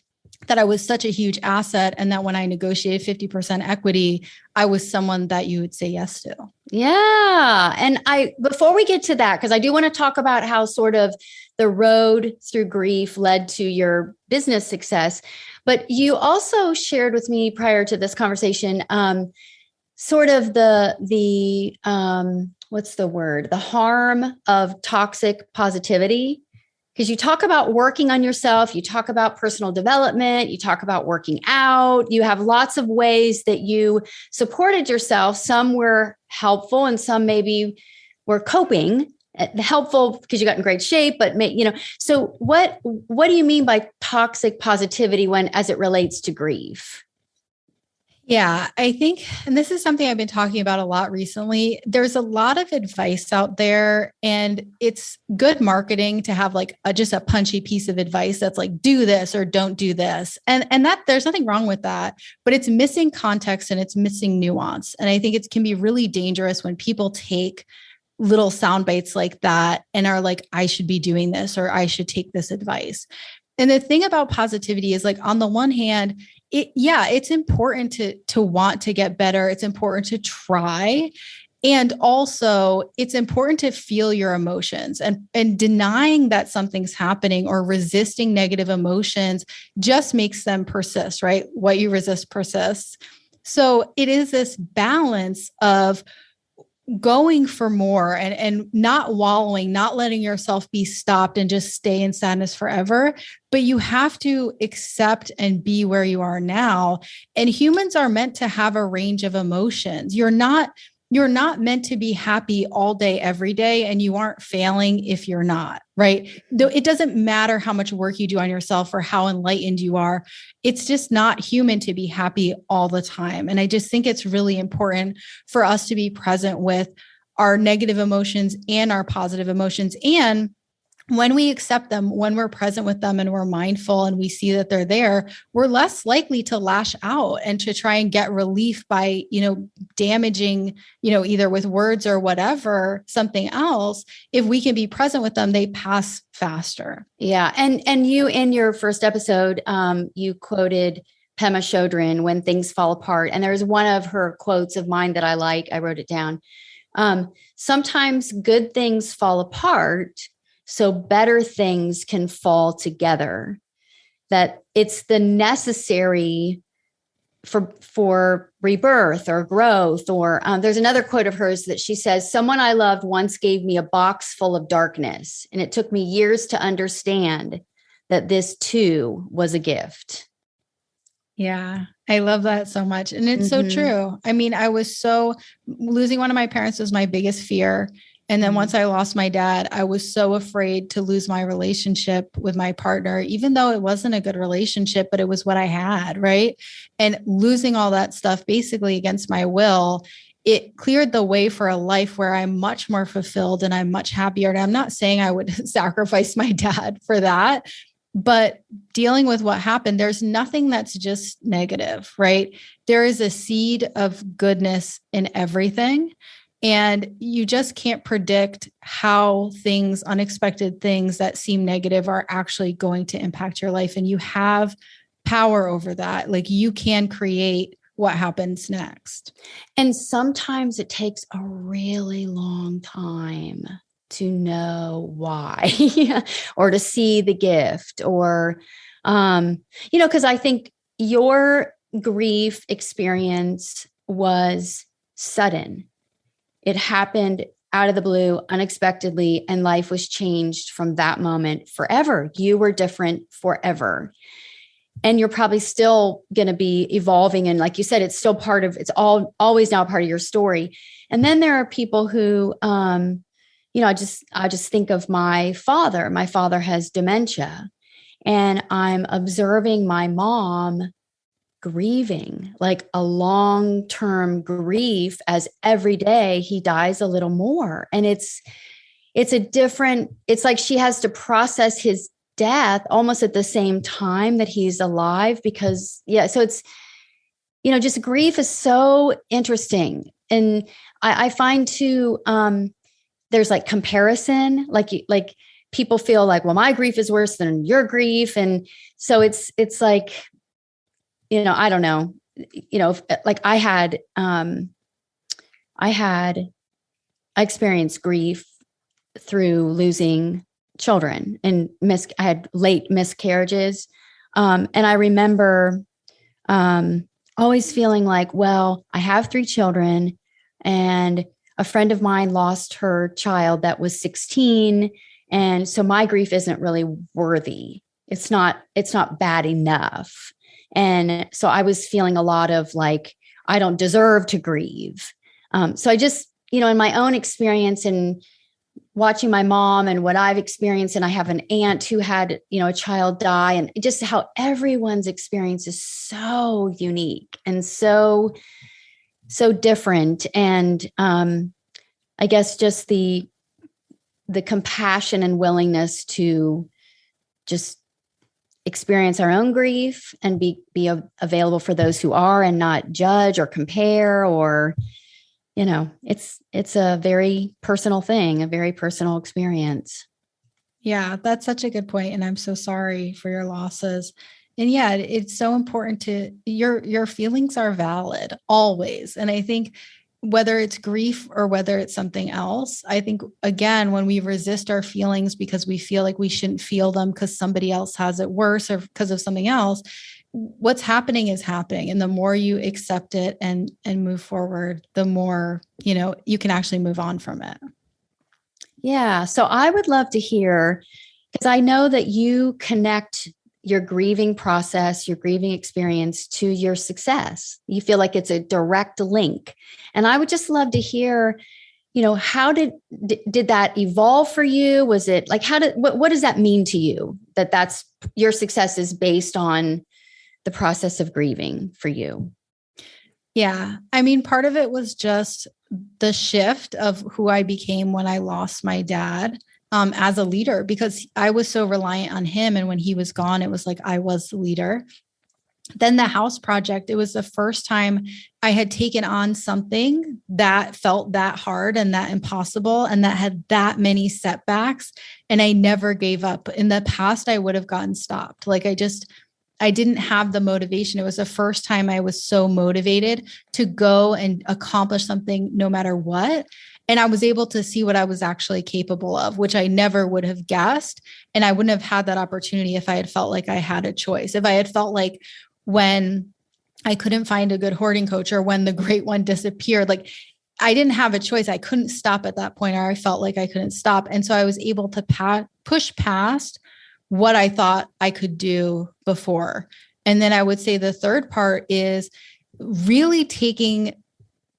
that I was such a huge asset. And that when I negotiated 50% equity, I was someone that you would say yes to. Yeah. And before we get to that, because I do want to talk about how sort of the road through grief led to your business success. But you also shared with me prior to this conversation, sort of the what's the word? The harm of toxic positivity. Because you talk about working on yourself, you talk about personal development, you talk about working out, you have lots of ways that you supported yourself. Some were helpful and some maybe were coping. Helpful because you got in great shape, but so what do you mean by toxic positivity as it relates to grief? Yeah, I think, and this is something I've been talking about a lot recently, there's a lot of advice out there, and it's good marketing to have like just a punchy piece of advice that's like, do this or don't do this. And that there's nothing wrong with that, but it's missing context and it's missing nuance. And I think it can be really dangerous when people take little sound bites like that and are like, I should be doing this, or I should take this advice. And the thing about positivity is, like, on the one hand, it's important to want to get better. It's important to try. And also it's important to feel your emotions, and denying that something's happening or resisting negative emotions just makes them persist, right? What you resist persists. So it is this balance of going for more and not wallowing, not letting yourself be stopped and just stay in sadness forever. But you have to accept and be where you are now. And humans are meant to have a range of emotions. You're not meant to be happy all day, every day, and you aren't failing if you're not, right? Though it doesn't matter how much work you do on yourself or how enlightened you are. It's just not human to be happy all the time. And I just think it's really important for us to be present with our negative emotions and our positive emotions. And when we accept them, when we're present with them and we're mindful and we see that they're there, we're less likely to lash out and to try and get relief by, damaging, either with words or whatever, something else. If we can be present with them, they pass faster. Yeah. And you, in your first episode, you quoted Pema Chodron, "When Things Fall Apart." And there's one of her quotes of mine that I like. I wrote it down. Sometimes good things fall apart so better things can fall together. That it's the necessary for rebirth or growth. Or there's another quote of hers that she says, "Someone I loved once gave me a box full of darkness, and it took me years to understand that this too was a gift." Yeah, I love that so much. And it's so true. I mean, losing one of my parents was my biggest fear. And then once I lost my dad, I was so afraid to lose my relationship with my partner, even though it wasn't a good relationship, but it was what I had, right? And losing all that stuff basically against my will, it cleared the way for a life where I'm much more fulfilled and I'm much happier. And I'm not saying I would sacrifice my dad for that, but dealing with what happened, there's nothing that's just negative, right? There is a seed of goodness in everything. And you just can't predict how unexpected things that seem negative are actually going to impact your life. And you have power over that. Like, you can create what happens next. And sometimes it takes a really long time. to know why or to see the gift or, because I think your grief experience was sudden. It happened out of the blue, unexpectedly, and life was changed from that moment forever. You were different forever. And you're probably still going to be evolving. And like you said, it's still always now part of your story. And then there are people who, I just think of my father. My father has dementia, and I'm observing my mom grieving, like a long-term grief, as every day he dies a little more. And it's like she has to process his death almost at the same time that he's alive, because so it's, just grief is so interesting. And I find too, there's like comparison, like people feel like, well, my grief is worse than your grief. And so it's like, I don't know, like I experienced grief through losing children, and I had late miscarriages. And I remember always feeling like, well, I have 3 children, and a friend of mine lost her child that was 16. And so my grief isn't really worthy. It's not bad enough. And so I was feeling a lot of like, I don't deserve to grieve. So I just, in my own experience and watching my mom and what I've experienced, and I have an aunt who had, a child die, and just how everyone's experience is so unique and so different. And I guess just the compassion and willingness to just experience our own grief and be available for those who are, and not judge or compare, or, it's a very personal thing, a very personal experience. Yeah, that's such a good point. And I'm so sorry for your losses. And yeah, it's so important your feelings are valid always. And I think whether it's grief or whether it's something else, I think, again, when we resist our feelings because we feel like we shouldn't feel them because somebody else has it worse or because of something else, what's happening is happening. And the more you accept it and move forward, the more, you can actually move on from it. Yeah. So I would love to hear, because I know that you connect your grieving process, your grieving experience to your success. You feel like it's a direct link. And I would just love to hear, how did that evolve for you? Was it like, what does that mean to you, that's your success is based on the process of grieving for you? Yeah. I mean, part of it was just the shift of who I became when I lost my dad. As a leader, because I was so reliant on him. And when he was gone, it was like I was the leader. Then the house project, it was the first time I had taken on something that felt that hard and that impossible and that had that many setbacks. And I never gave up. In the past, I would have gotten stopped. Like I didn't have the motivation. It was the first time I was so motivated to go and accomplish something no matter what. And I was able to see what I was actually capable of, which I never would have guessed. And I wouldn't have had that opportunity if I had felt like I had a choice. If I had felt like when I couldn't find a good hoarding coach or when the great one disappeared, like I didn't have a choice. I couldn't stop at that point, or I felt like I couldn't stop. And so I was able to push past what I thought I could do before. And then I would say the third part is really taking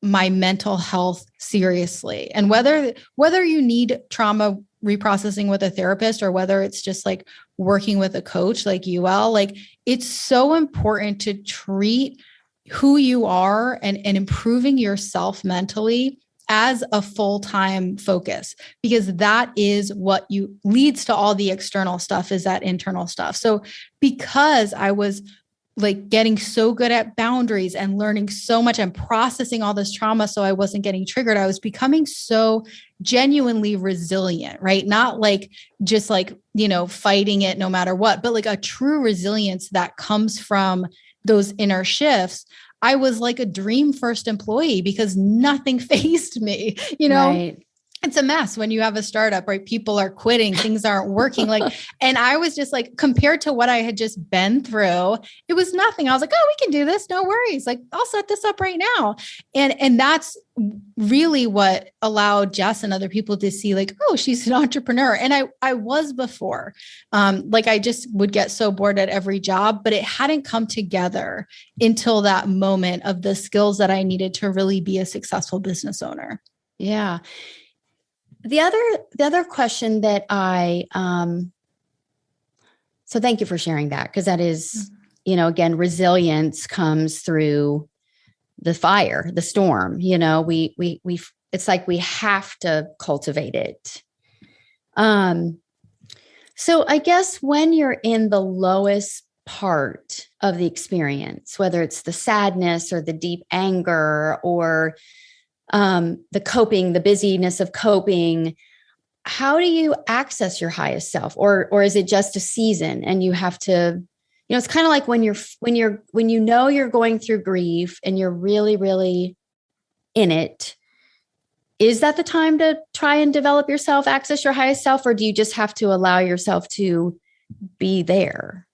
my mental health seriously. And whether you need trauma reprocessing with a therapist or whether it's just like working with a coach like UL, like it's so important to treat who you are and improving yourself mentally as a full-time focus, because that is what leads to all the external stuff, is that internal stuff. So because I was like getting so good at boundaries and learning so much and processing all this trauma, so I wasn't getting triggered, I was becoming so genuinely resilient, right? Not like just like, fighting it no matter what, but like a true resilience that comes from those inner shifts. I was like a dream first employee because nothing faced me, Right. it's a mess when you have a startup, right? People are quitting, things aren't working. And I was just like, compared to what I had just been through, it was nothing. I was like, oh, we can do this. No worries. Like, I'll set this up right now. And that's really what allowed Jess and other people to see like, oh, she's an entrepreneur. And I was before, I just would get so bored at every job, but it hadn't come together until that moment of the skills that I needed to really be a successful business owner. Yeah. The other question that so thank you for sharing that, because that is, again, resilience comes through the fire, the storm, it's like we have to cultivate it. So I guess when you're in the lowest part of the experience, whether it's the sadness or the deep anger or the busyness of coping, how do you access your highest self? Or is it just a season and you have to, it's kind of like when you're going through grief and you're really, really in it, is that the time to try and develop yourself, access your highest self? Or do you just have to allow yourself to be there?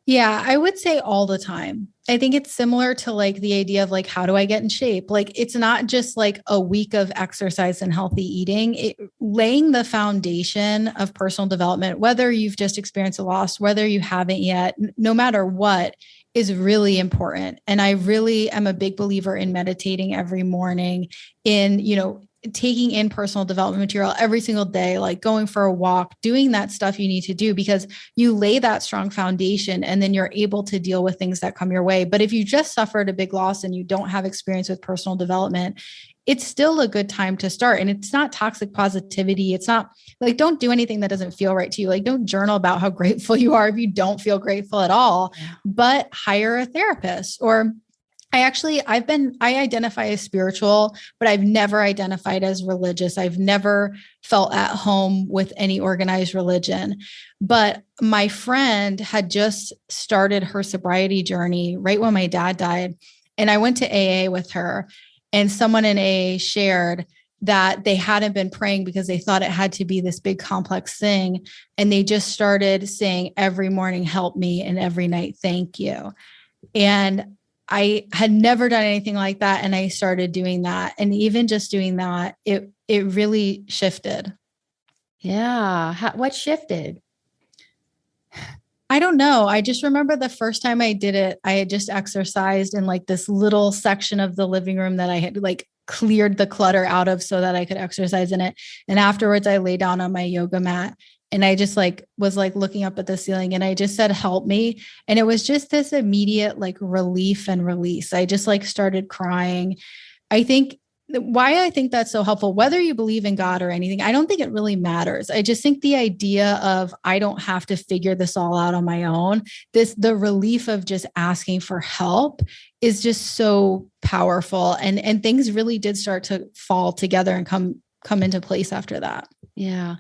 Yeah, I would say all the time. I think it's similar to like the idea of like, how do I get in shape? Like, it's not just like a week of exercise and healthy eating. Laying the foundation of personal development, whether you've just experienced a loss, whether you haven't yet, no matter what, is really important. And I really am a big believer in meditating every morning, in, taking in personal development material every single day, like going for a walk, doing that stuff you need to do, because you lay that strong foundation and then you're able to deal with things that come your way. But if you just suffered a big loss and you don't have experience with personal development, it's still a good time to start. And it's not toxic positivity. It's not like, don't do anything that doesn't feel right to you. Like, don't journal about how grateful you are if you don't feel grateful at all, but hire a therapist. Or I identify as spiritual, but I've never identified as religious. I've never felt at home with any organized religion. But my friend had just started her sobriety journey right when my dad died. And I went to AA with her, and someone in AA shared that they hadn't been praying because they thought it had to be this big complex thing. And they just started saying every morning, help me, and every night, thank you. And I had never done anything like that. And I started doing that. And even just doing that, it really shifted. Yeah. What shifted? I don't know. I just remember the first time I did it, I had just exercised in like this little section of the living room that I had like cleared the clutter out of so that I could exercise in it. And afterwards I lay down on my yoga mat. And I just was looking up at the ceiling, and I just said, help me. And it was just this immediate like relief and release. I just started crying. I think why I think that's so helpful, whether you believe in God or anything, I don't think it really matters. I just think the idea of, I don't have to figure this all out on my own. The relief of just asking for help is just so powerful. And things really did start to fall together and come into place after that. Yeah.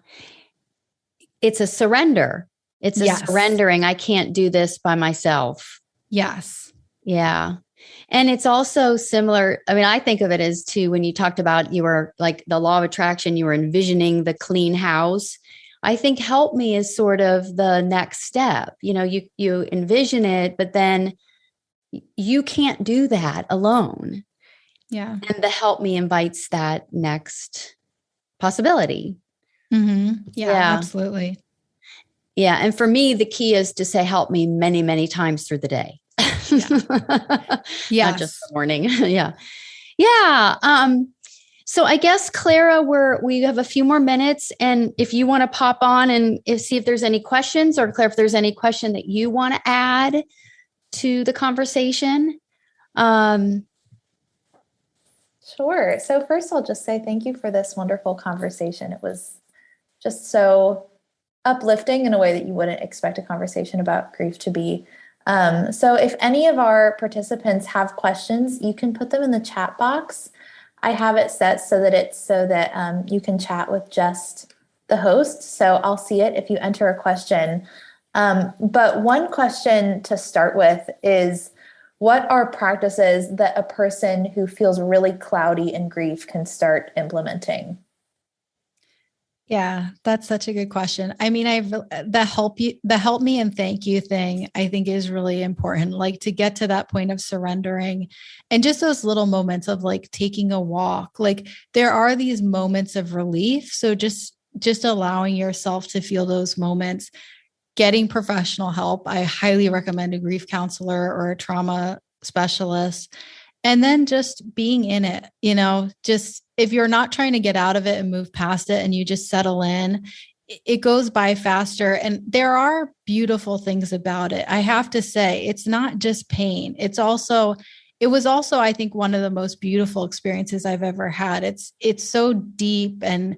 It's a surrender. It's a surrendering. I can't do this by myself. Yes. Yeah. And it's also similar. I mean, I think of it as too, when you talked about, you were like the law of attraction, you were envisioning the clean house. I think help me is sort of the next step. You envision it, but then you can't do that alone. Yeah. And the help me invites that next possibility. Mm-hmm. Yeah, absolutely. Yeah. And for me, the key is to say, help me many, many times through the day. Yeah. Not just the morning. Yeah. Yeah. So I guess, Clara, we have a few more minutes. And if you want to pop on and see if there's any questions, or Clara, if there's any question that you want to add to the conversation. Sure. So first, I'll just say thank you for this wonderful conversation. It was just so uplifting in a way that you wouldn't expect a conversation about grief to be. So if any of our participants have questions, you can put them in the chat box. I have it set so that you can chat with just the host. So I'll see it if you enter a question. But one question to start with is, what are practices that a person who feels really cloudy in grief can start implementing? Yeah, that's such a good question. I mean, the help me and thank you thing, I think is really important, like to get to that point of surrendering and just those little moments of like taking a walk. Like there are these moments of relief. So just allowing yourself to feel those moments, getting professional help. I highly recommend a grief counselor or a trauma specialist. And then just being in it, just if you're not trying to get out of it and move past it and you just settle in, it goes by faster. And there are beautiful things about it. I have to say, it's not just pain. It was also, I think, one of the most beautiful experiences I've ever had. It's so deep and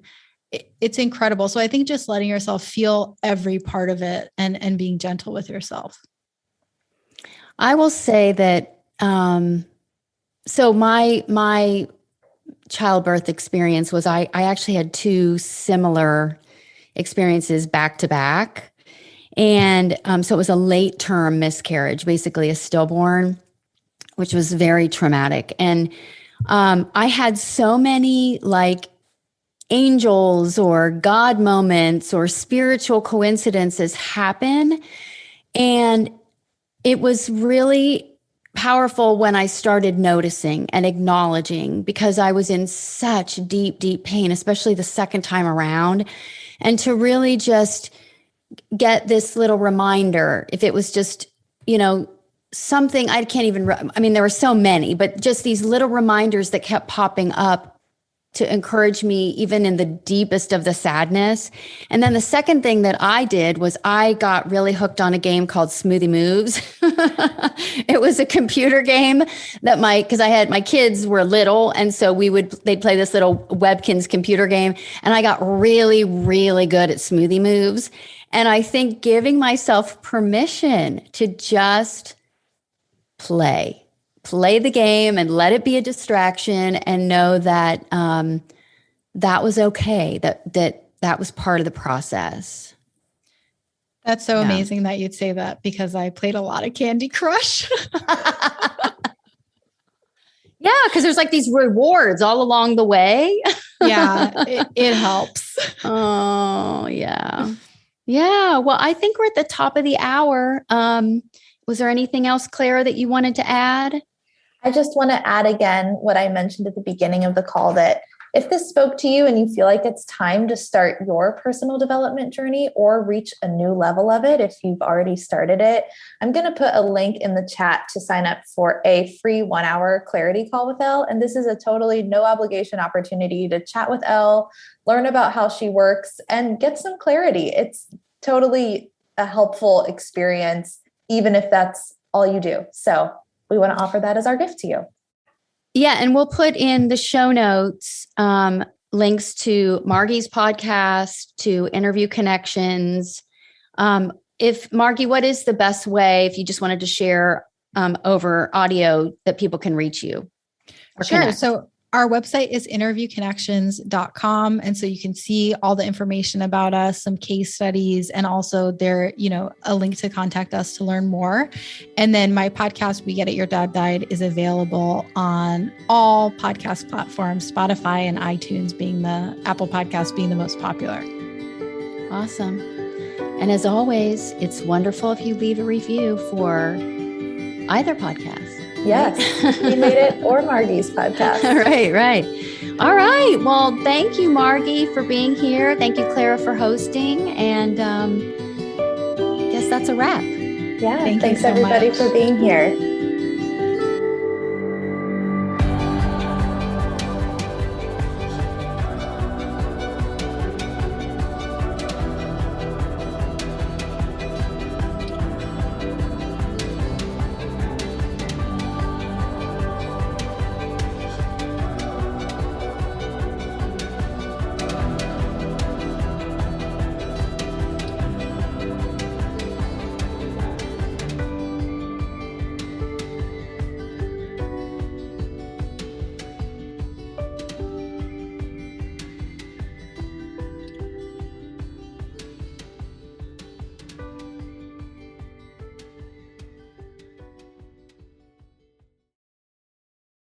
it's incredible. So I think just letting yourself feel every part of it and being gentle with yourself. I will say that, so my childbirth experience was I actually had two similar experiences back to back. And so it was a late term miscarriage, basically a stillborn, which was very traumatic. And I had so many like angels or God moments or spiritual coincidences happen. And it was really powerful when I started noticing and acknowledging, because I was in such deep, deep pain, especially the second time around. And to really just get this little reminder, if it was just, something I can't even, there were so many, but just these little reminders that kept popping up to encourage me, even in the deepest of the sadness. And then the second thing that I did was I got really hooked on a game called Smoothie Moves. It was a computer game that because I had, my kids were little. And so they'd play this little Webkinz computer game. And I got really, really good at Smoothie Moves. And I think giving myself permission to just play the game and let it be a distraction and know that that was okay, that was part of the process. That's so amazing that you'd say that, because I played a lot of Candy Crush. Yeah, because there's like these rewards all along the way. Yeah, it helps. Oh, yeah. Yeah, well, I think we're at the top of the hour. Was there anything else, Clara, that you wanted to add? I just want to add again what I mentioned at the beginning of the call, that if this spoke to you and you feel like it's time to start your personal development journey or reach a new level of it, if you've already started it, I'm going to put a link in the chat to sign up for a free 1-hour clarity call with Elle. And this is a totally no obligation opportunity to chat with Elle, learn about how she works, and get some clarity. It's totally a helpful experience, even if that's all you do. So we want to offer that as our gift to you. Yeah. And we'll put in the show notes links to Margys Podcast, to Interview Connections. If Margy, what is the best way, if you just wanted to share over audio, that people can reach you? Sure. Connect? So our website is interviewconnections.com. And so you can see all the information about us, some case studies, and also there, a link to contact us to learn more. And then my podcast, We Get It, Your Dad Died, is available on all podcast platforms, Spotify and iTunes Apple Podcast being the most popular. Awesome. And as always, it's wonderful if you leave a review for either podcast. Yes, We Made It or Margys Podcast. Right. All right. Well, thank you, Margy, for being here. Thank you, Clara, for hosting. And I guess that's a wrap. Yeah. Thanks everybody much for being here.